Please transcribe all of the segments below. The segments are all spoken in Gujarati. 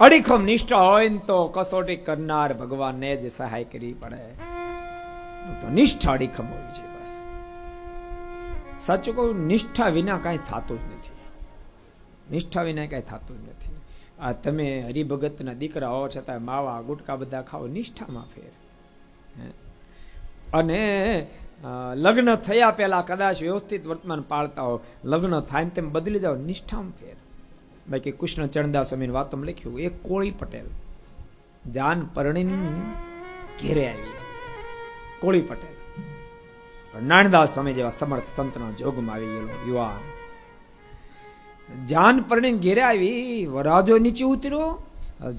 અડીખમ નિષ્ઠા હોય ને તો કસોટી કરનાર ભગવાનને જ સહાય કરવી પડે. તો નિષ્ઠા અડીખમ હોવી છે. બસ સાચું કહું, નિષ્ઠા વિના કાંઈ થતું જ નથી. નિષ્ઠા વિના કાંઈ થતું જ નથી. આ તમે હરિભગતના દીકરા હો છતાં માવા ગુટકા બધા ખાઓ, નિષ્ઠામાં ફેર. અને લગ્ન થયા પહેલા કદાચ વ્યવસ્થિત વર્તમાન પાળતા હો, લગ્ન થાય ને તેમ બદલી જાઓ, નિષ્ઠામાં ફેર. બાકી કૃષ્ણ ચરણદાસ સ્વામીની વાતમાં લખ્યું, એક કોળી પટેલ જાન પરણીને ઘેરે આવી. કોળી પટેલ નાનદાસ સ્વામી જેવા સમર્થ સંતના જોગમાં આવી ગયેલો યુવાન જાન પરણીને ઘેરે આવી. વરાજો નીચે ઉતર્યો,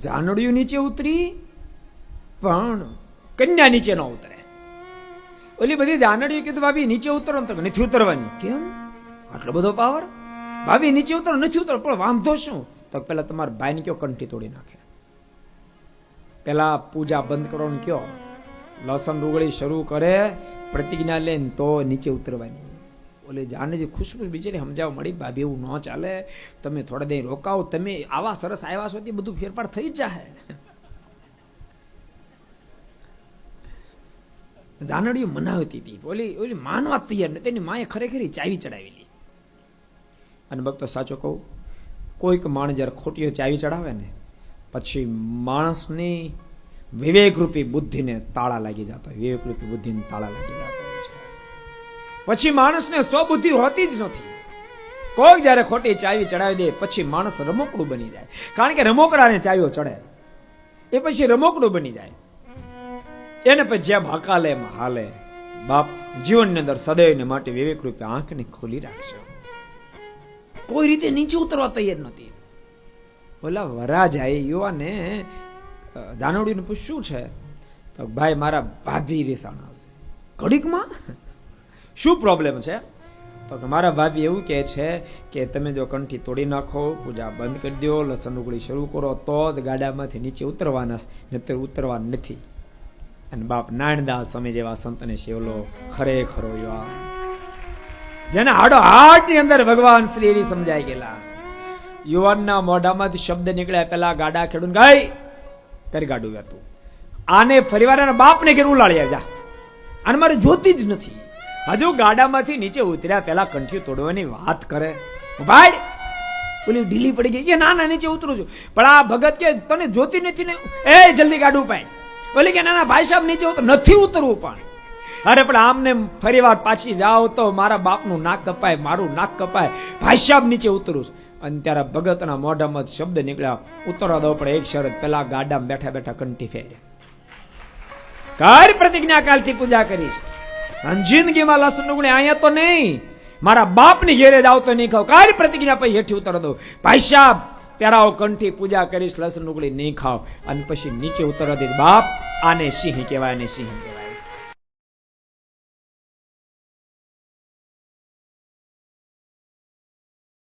જાનડિયું નીચે ઉતરી, પણ કન્યા નીચે ન ઉતરે. ઓલી બધી જાનડીઓ કીધું, ભાભી નીચે ઉતરો ને. તો નથી ઉતરવાની. કેમ? આટલો બધો પાવર? ભાભી નીચે ઉતરો, નથી ઉતરો. પણ વાંધો શું? તો પેલા તમારા ભાઈને કયો કંઠી તોડી નાખે. પેલા પૂજા બંધ કરવાનું કયો, લસણ ડુંગળી શરૂ કરે, પ્રતિજ્ઞા લઈને તો નીચે ઉતરવાની. ઓલે જાને જે ખુશ્બુ બિચારી સમજાવવા મળી, ભાભી એવું ન ચાલે, તમે થોડા દે રોકાવો, તમે આવા સરસ આવ્યા છો તે બધું ફેરફાર થઈ જ જાય. જાનડીઓ મનાવતી હતી, ઓલી માનવા તૈયાર નથી. તેની માએ ખરેખર ચાવી ચડાવેલી. અને ભક્તો સાચો કહું, કોઈક માણસ જયારે ખોટીઓ ચાવી ચડાવે ને, પછી માણસની વિવેકરૂપી બુદ્ધિને તાળા લાગી જતા હોય. વિવેકરૂપી બુદ્ધિને તાળા લાગી જતા હોય છે. પછી માણસને સ્વબુદ્ધિ હોતી જ નથી. કોઈક જયારે ખોટી ચાવી ચડાવી દે, પછી માણસ રમકડું બની જાય. કારણ કે રમકડાને ચાવીઓ ચડે, એ પછી રમકડું બની જાય. એને પછી જેમ હકાલે એમ હાલે. બાપ જીવનની અંદર સદૈવને માટે વિવેકરૂપી આંખને ખોલી રાખશે. કોઈ રીતે નીચે ઉતરવા તૈયાર નથી. ઓલા વરાજાએ યુવાને જાનવડીને પૂછ્યું છે, તો ભાઈ મારા ભાભી રેસાણા છે. ઘડીકમાં શું પ્રોબ્લેમ છે? તો મારા ભાભી એવું કહે છે કે તમે જો કંઠી તોડી નાખો, પૂજા બંધ કરી દો, લસણ ઉગળી શરૂ કરો, તો જ ગાડામાંથી નીચે ઉતરવાના, નહીતર ઉતરવા નથી. અને બાપ નાનદાસ સ્વામી જેવા સંતને સેવલો ખરેખરો યુવાન, જેને હાડો હાડ ની અંદર ભગવાન શ્રી એવી સમજાઈ ગયેલા. યુવાનના મોઢામાંથી શબ્દ નીકળ્યા, પેલા ગાડા ખેડૂન ગાય કરી ગાડું હતું. આને ફરીવાર એના બાપને ઘેર ઉલાળ્યા જા, અને મારે જોતી જ નથી. હજુ ગાડામાંથી નીચે ઉતર્યા પેલા કંઠી તોડવાની વાત કરે. ભાઈ ઓલી ઢીલી પડી ગઈ કે ના ના નીચે ઉતરું છું. પણ આ ભગત કે તને જોતી નથી ને, એ જલ્દી ગાડું પાય. બોલી કે ના ના ભાઈ સાહેબ નીચે ઉતર. નથી ઉતરવું. પણ અરે પણ આમને ફરીવાર પાછી જાઓ તો મારા બાપનું નાક કપાય, મારું નાક કપાય, ભાઈ સાહેબ નીચે ઉતરું. અને ત્યારે ભગતના મોઢામાં શબ્દ નીકળ્યા, ઉતરવા દો પણ એક શરત, પેલા ગાડામાં બેઠા બેઠા કંઠી ફેરે કર પ્રતિજ્ઞા, કાલથી પૂજા કરીશ. અને જિંદગીમાં લસણ ડુંગળી અહીંયા તો નહીં, મારા બાપની ઘેરે જાવ તો નહીં ખાવ. કર પ્રતિજ્ઞા, પછી હેઠી ઉતરવા દો. ભાઈ સાહેબ પહેરાવો કંઠી, પૂજા કરીશ, લસણ ડુંગળી નહીં ખાવ. અને પછી નીચે ઉતરવા દે. બાપ આને સિંહ કહેવાય, આને સિંહ કહેવાય.